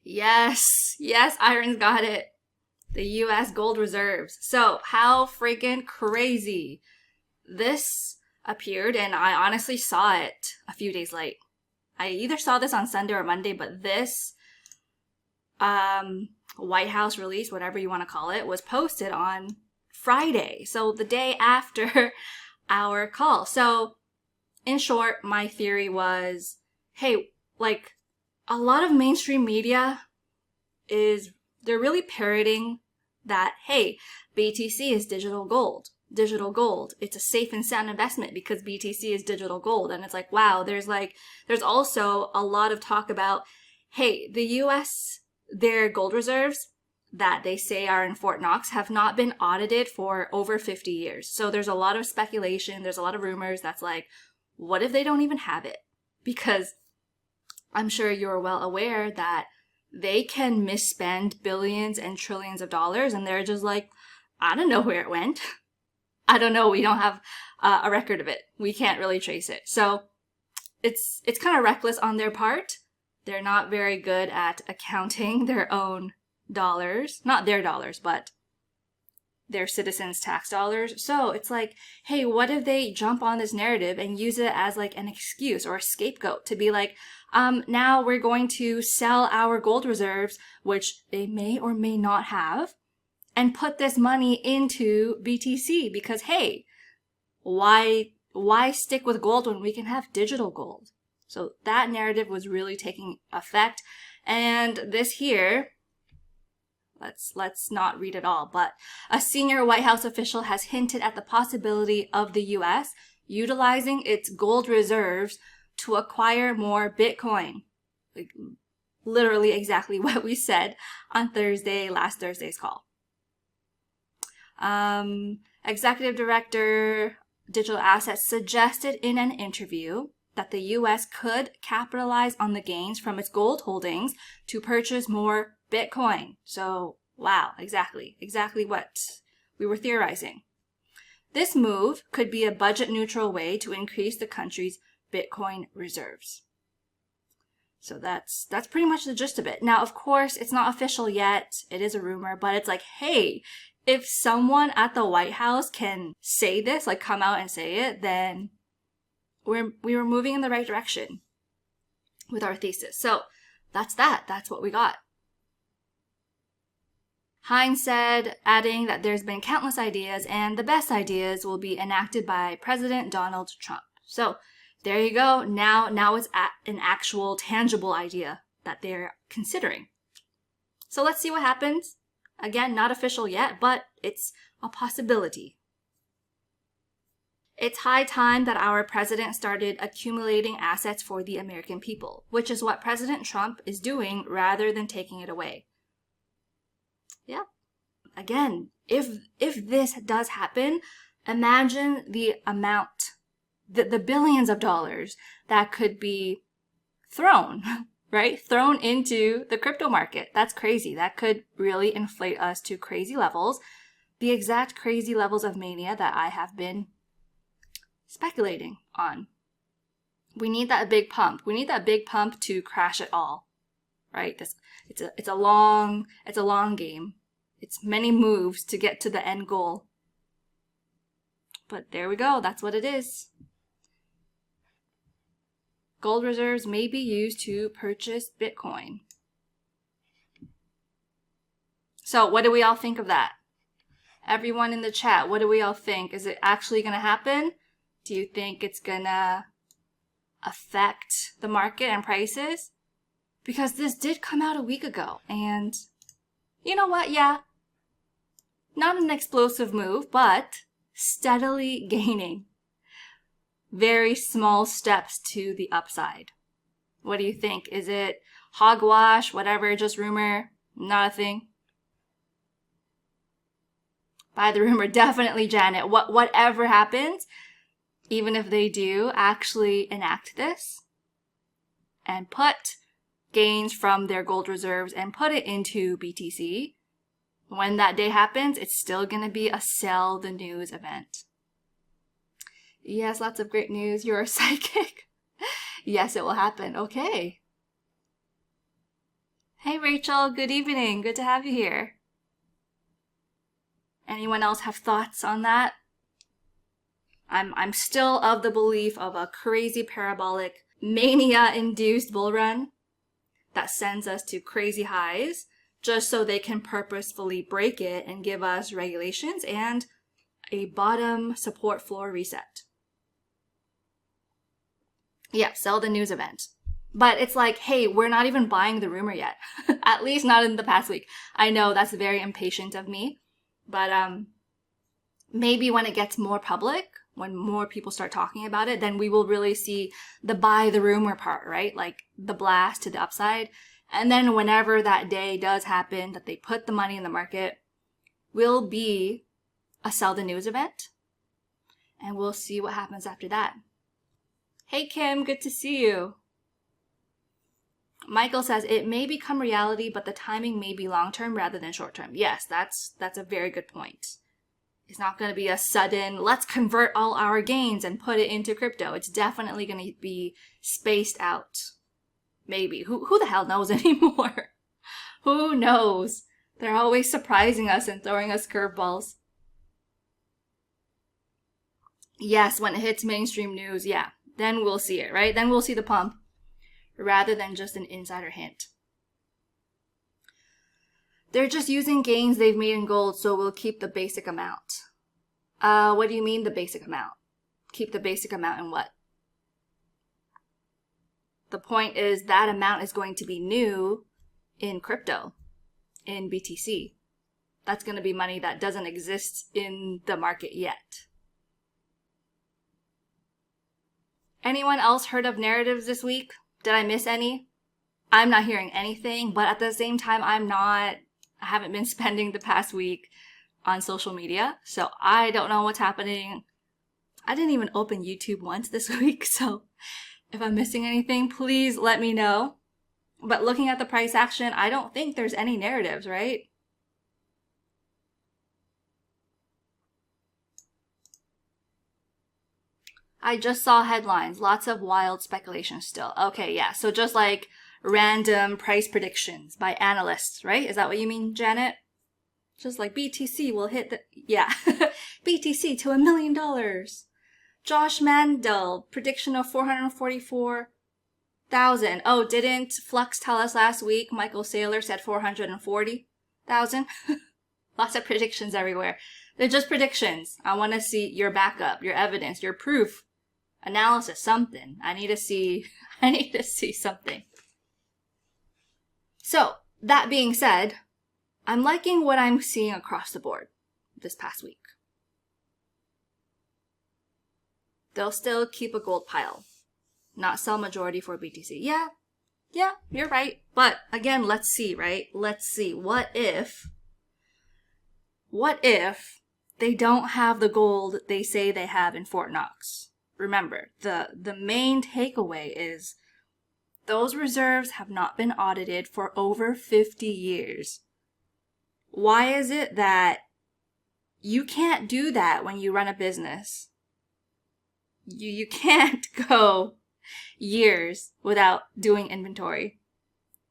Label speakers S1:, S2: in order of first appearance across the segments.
S1: Yes, yes, Iron's got it. The US gold reserves. So, how freaking crazy. This appeared, and I honestly saw it a few days late. I either saw this on Sunday or Monday, but this White House release, whatever you want to call it, was posted on Friday. So the day after our call. So in short, my theory was, hey, like a lot of mainstream media they're really parroting that, hey, BTC is digital gold. Digital gold. It's a safe and sound investment because BTC is digital gold. And it's like, wow, there's also a lot of talk about, hey, the US, their gold reserves that they say are in Fort Knox have not been audited for over 50 years. So there's a lot of speculation. There's a lot of rumors that's like, what if they don't even have it? Because I'm sure you're well aware that they can misspend billions and trillions of dollars and they're just like, I don't know where it went. I don't know. We don't have a record of it. We can't really trace it. So it's kind of reckless on their part. They're not very good at accounting their own dollars. Not their dollars, but their citizens' tax dollars. So it's like, hey, what if they jump on this narrative and use it as like an excuse or a scapegoat to be like, now we're going to sell our gold reserves, which they may or may not have, and put this money into BTC because, hey, why stick with gold when we can have digital gold? So that narrative was really taking effect. And this here, let's not read it all, but a senior White House official has hinted at the possibility of the US utilizing its gold reserves to acquire more Bitcoin. Like literally exactly what we said on last Thursday's call. Executive Director Digital Assets suggested in an interview that the US could capitalize on the gains from its gold holdings to purchase more Bitcoin. So, wow, exactly what we were theorizing. This move could be a budget-neutral way to increase the country's Bitcoin reserves. So that's pretty much the gist of it. Now, of course, it's not official yet. It is a rumor, but it's like, hey, if someone at the White House can say this, like come out and say it, then we were moving in the right direction with our thesis. So that's that. That's what we got. Hines said, adding that there's been countless ideas and the best ideas will be enacted by President Donald Trump. So there you go. Now it's an actual tangible idea that they're considering. So let's see what happens. Again, not official yet, but it's a possibility. It's high time that our president started accumulating assets for the American people, which is what President Trump is doing rather than taking it away. Yeah. Again, if this does happen, imagine the amount, the billions of dollars that could be thrown, right? Thrown into the crypto market. That's crazy. That could really inflate us to crazy levels. The exact crazy levels of mania that I have been speculating on. We need that big pump. We need that big pump to crash it all, right? It's a long game. It's many moves to get to the end goal. But there we go. That's what it is. Gold reserves may be used to purchase Bitcoin. So what do we all think of that? Everyone in the chat, what do we all think? Is it actually going to happen? Do you think it's going to affect the market and prices? Because this did come out a week ago. And you know what? Yeah. Not an explosive move, but steadily gaining. Very small steps to the upside. What do you think? Is it hogwash, whatever, just rumor, not a thing? By the rumor, definitely Janet. Whatever happens, even if they do actually enact this and put gains from their gold reserves and put it into BTC, when that day happens, it's still going to be a sell the news event. Yes, lots of great news. You're a psychic. Yes, it will happen. Okay. Hey Rachel, good evening. Good to have you here. Anyone else have thoughts on that? I'm still of the belief of a crazy parabolic mania-induced bull run that sends us to crazy highs just so they can purposefully break it and give us regulations and a bottom support floor reset. Yeah, sell the news event. But it's like, hey, we're not even buying the rumor yet. At least not in the past week. I know that's very impatient of me. But maybe when it gets more public, when more people start talking about it, then we will really see the buy the rumor part, right? Like the blast to the upside. And then whenever that day does happen, that they put the money in the market, will be a sell the news event. And we'll see what happens after that. Hey Kim, good to see you. Michael says, it may become reality, but the timing may be long-term rather than short-term. Yes, that's a very good point. It's not going to be a sudden, let's convert all our gains and put it into crypto. It's definitely going to be spaced out. Maybe. Who the hell knows anymore? Who knows? They're always surprising us and throwing us curveballs. Yes, when it hits mainstream news, yeah. Then we'll see it, right? Then we'll see the pump rather than just an insider hint. They're just using gains they've made in gold, so we'll keep the basic amount. What do you mean the basic amount? Keep the basic amount in what? The point is that amount is going to be new in crypto, in BTC. That's going to be money that doesn't exist in the market yet. Anyone else heard of narratives this week? Did I miss any? I'm not hearing anything, but at the same time, I haven't been spending the past week on social media, so I don't know what's happening. I didn't even open YouTube once this week, so if I'm missing anything, please let me know. But looking at the price action, I don't think there's any narratives, right? I just saw headlines. Lots of wild speculation still. Okay, yeah. So just like random price predictions by analysts, right? Is that what you mean, Janet? Just like BTC will hit the... Yeah. BTC to $1 million. Josh Mandel, prediction of 444,000. Oh, didn't Flux tell us last week Michael Saylor said 440,000? Lots of predictions everywhere. They're just predictions. I want to see your backup, your evidence, your proof. Analysis, something. I need to see something. So, that being said, I'm liking what I'm seeing across the board this past week. They'll still keep a gold pile, not sell majority for BTC. Yeah, you're right. But again, let's see, right? Let's see. What if they don't have the gold they say they have in Fort Knox? Remember, the main takeaway is those reserves have not been audited for over 50 years. Why is it that you can't do that when you run a business? You can't go years without doing inventory,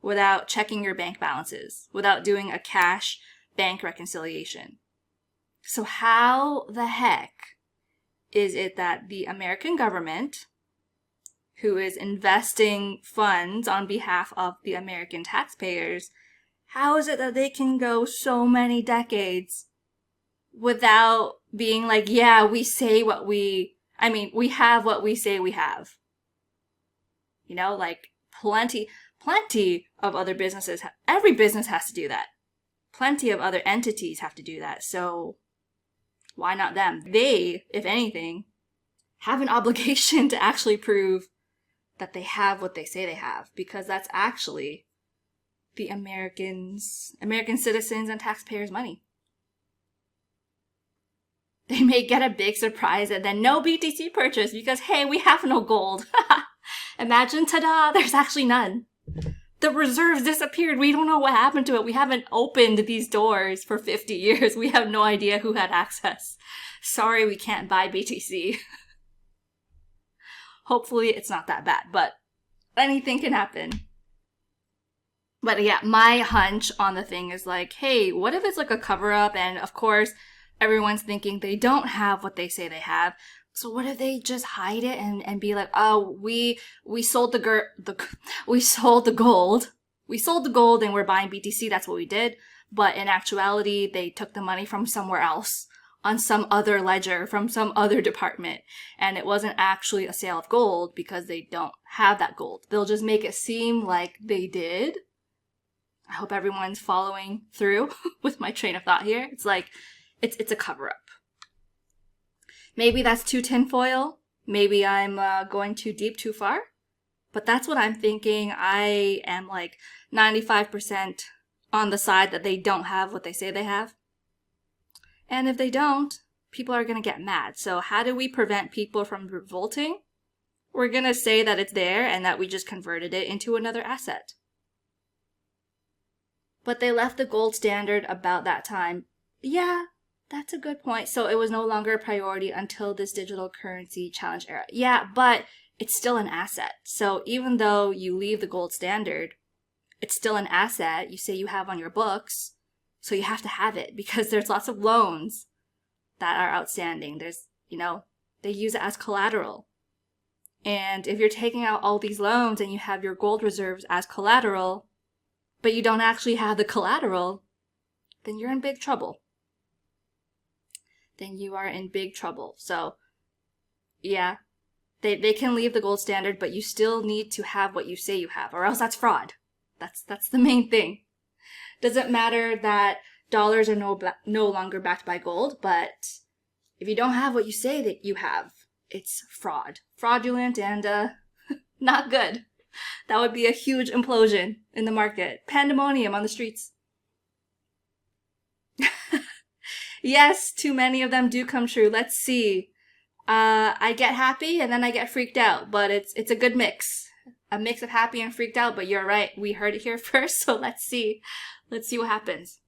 S1: without checking your bank balances, without doing a cash bank reconciliation. So how the heck is it that the American government, who is investing funds on behalf of the American taxpayers, how is it that they can go so many decades without being like, yeah, we have what we say we have? You know, like plenty of other businesses, every business has to do that. Plenty of other entities have to do that. So why not them? They, if anything, have an obligation to actually prove that they have what they say they have, because that's actually the American citizens and taxpayers' money. They may get a big surprise and then no BTC purchase because, hey, we have no gold. Imagine, ta-da, there's actually none. The reserves disappeared. We don't know what happened to it. We haven't opened these doors for 50 years. We have no idea who had access. Sorry, we can't buy BTC. Hopefully it's not that bad, but anything can happen. But yeah, my hunch on the thing is like, hey, what if it's like a cover up? And of course, everyone's thinking they don't have what they say they have. So what if they just hide it and be like, oh, we sold we sold the gold. We sold the gold and we're buying BTC. That's what we did. But in actuality, they took the money from somewhere else on some other ledger from some other department. And it wasn't actually a sale of gold because they don't have that gold. They'll just make it seem like they did. I hope everyone's following through with my train of thought here. It's like, it's a cover up. Maybe that's too tinfoil. Maybe I'm going too deep too far. But that's what I'm thinking. I am like 95% on the side that they don't have what they say they have. And if they don't, people are going to get mad. So how do we prevent people from revolting? We're going to say that it's there and that we just converted it into another asset. But they left the gold standard about that time. Yeah, that's a good point. So it was no longer a priority until this digital currency challenge era. Yeah, but it's still an asset. So even though you leave the gold standard, it's still an asset you say you have on your books. So you have to have it because there's lots of loans that are outstanding. There's, they use it as collateral. And if you're taking out all these loans and you have your gold reserves as collateral, but you don't actually have the collateral, then you're in big trouble. Then you are in big trouble. So, yeah, they can leave the gold standard, but you still need to have what you say you have, or else that's fraud. That's the main thing. Doesn't matter that dollars are no longer backed by gold, but if you don't have what you say that you have, it's fraud. Fraudulent and not good. That would be a huge implosion in the market. Pandemonium on the streets. Yes, too many of them do come true. Let's see. I get happy and then I get freaked out, but it's a good mix. A mix of happy and freaked out, but you're right. We heard it here first, so let's see. Let's see what happens.